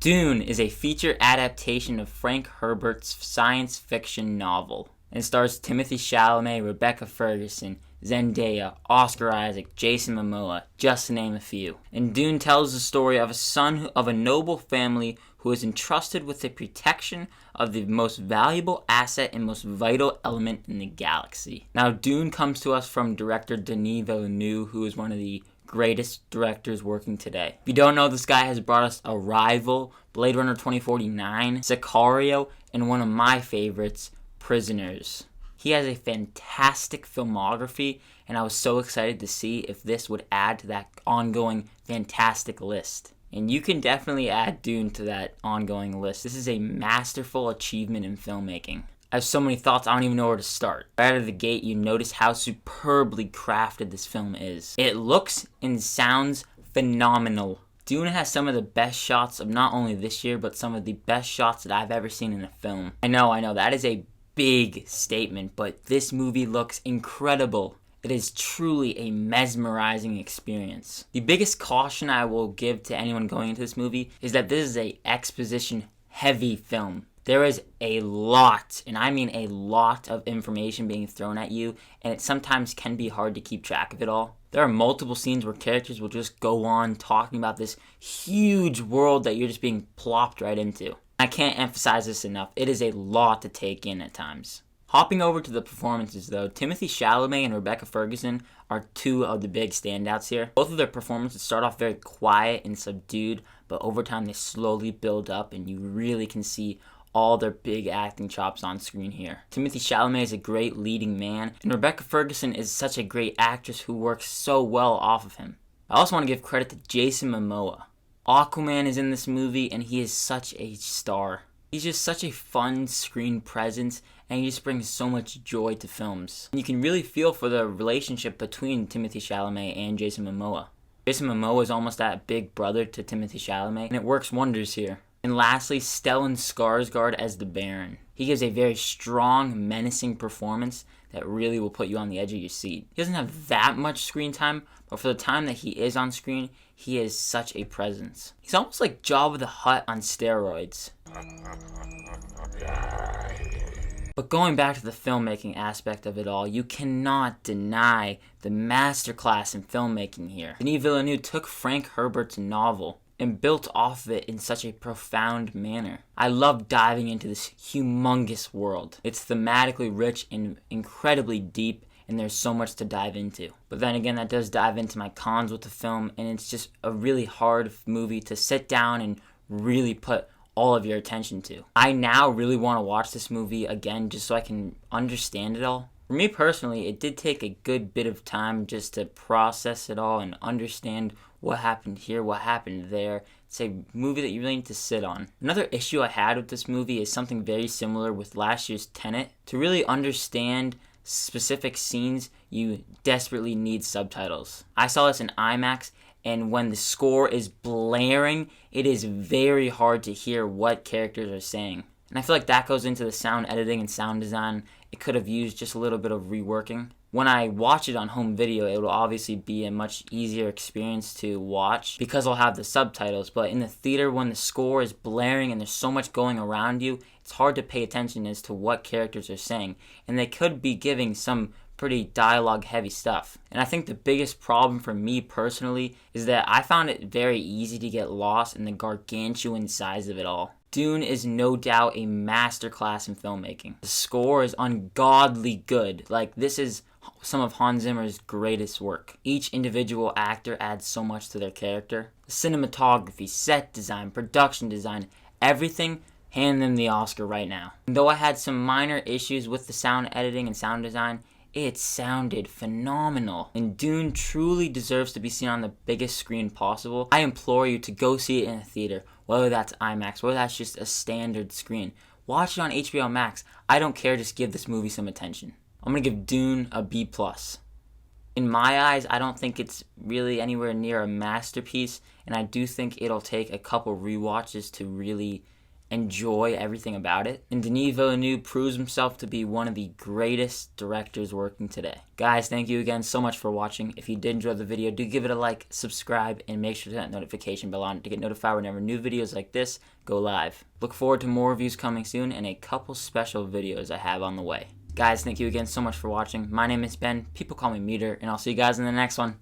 Dune is a feature adaptation of Frank Herbert's science fiction novel. It stars Timothée Chalamet, Rebecca Ferguson, Zendaya, Oscar Isaac, Jason Momoa, just to name a few. And Dune tells the story of a son of a noble family who is entrusted with the protection of the most valuable asset and most vital element in the galaxy. Now, Dune comes to us from director Denis Villeneuve, who is one of the greatest directors working today. If you don't know, this guy has brought us Arrival, Blade Runner 2049, Sicario, and one of my favorites, Prisoners. He has a fantastic filmography, and I was so excited to see if this would add to that ongoing fantastic list. And you can definitely add Dune to that ongoing list. This is a masterful achievement in filmmaking. I have so many thoughts, I don't even know where to start. Right out of the gate, you notice how superbly crafted this film is. It looks and sounds phenomenal. Dune has some of the best shots of not only this year, but some of the best shots that I've ever seen in a film. I know, that is a big statement, but this movie looks incredible. It is truly a mesmerizing experience. The biggest caution I will give to anyone going into this movie is that this is an exposition-heavy film. There is a lot, and I mean a lot of information being thrown at you, and it sometimes can be hard to keep track of it all. There are multiple scenes where characters will just go on talking about this huge world that you're just being plopped right into. I can't emphasize this enough. It is a lot to take in at times. Hopping over to the performances though, Timothée Chalamet and Rebecca Ferguson are two of the big standouts here. Both of their performances start off very quiet and subdued, but over time they slowly build up and you really can see all their big acting chops on screen here. Timothée Chalamet is a great leading man, and Rebecca Ferguson is such a great actress who works so well off of him. I also want to give credit to Jason Momoa. Aquaman is in this movie, and he is such a star. He's just such a fun screen presence, and he just brings so much joy to films. And you can really feel for the relationship between Timothée Chalamet and Jason Momoa. Jason Momoa is almost that big brother to Timothée Chalamet, and it works wonders here. And lastly, Stellan Skarsgård as the Baron. He gives a very strong, menacing performance that really will put you on the edge of your seat. He doesn't have that much screen time, but for the time that he is on screen, he is such a presence. He's almost like Jabba the Hutt on steroids. But going back to the filmmaking aspect of it all, you cannot deny the masterclass in filmmaking here. Denis Villeneuve took Frank Herbert's novel and built off of it in such a profound manner. I love diving into this humongous world. It's thematically rich and incredibly deep, and there's so much to dive into. But then again, that does dive into my cons with the film, and it's just a really hard movie to sit down and really put all of your attention to. I now really want to watch this movie again just so I can understand it all. For me personally, it did take a good bit of time just to process it all and understand what happened here, what happened there. It's a movie that you really need to sit on. Another issue I had with this movie is something very similar with last year's Tenet. To really understand specific scenes, you desperately need subtitles. I saw this in IMAX, and when the score is blaring, it is very hard to hear what characters are saying. And I feel like that goes into the sound editing and sound design. It could have used just a little bit of reworking. When I watch it on home video, it will obviously be a much easier experience to watch because I'll have the subtitles. But in the theater, when the score is blaring and there's so much going around you, it's hard to pay attention as to what characters are saying. And they could be giving some pretty dialogue heavy stuff. And I think the biggest problem for me personally is that I found it very easy to get lost in the gargantuan size of it all. Dune is no doubt a masterclass in filmmaking. The score is ungodly good. Like, this is some of Hans Zimmer's greatest work. Each individual actor adds so much to their character. The cinematography, set design, production design, everything, hand them the Oscar right now. And though I had some minor issues with the sound editing and sound design, it sounded phenomenal. And Dune truly deserves to be seen on the biggest screen possible. I implore you to go see it in a theater, whether that's IMAX, whether that's just a standard screen. Watch it on HBO Max. I don't care, just give this movie some attention. I'm going to give Dune a B+. In my eyes, I don't think it's really anywhere near a masterpiece, and I do think it'll take a couple rewatches to really enjoy everything about it. And Denis Villeneuve proves himself to be one of the greatest directors working today. Guys, thank you again so much for watching. If you did enjoy the video, do give it a like, subscribe, and make sure to hit that notification bell on to get notified whenever new videos like this go live. Look forward to more reviews coming soon and a couple special videos I have on the way. Guys, thank you again so much for watching. My name is Ben. People call me Meter, and I'll see you guys in the next one.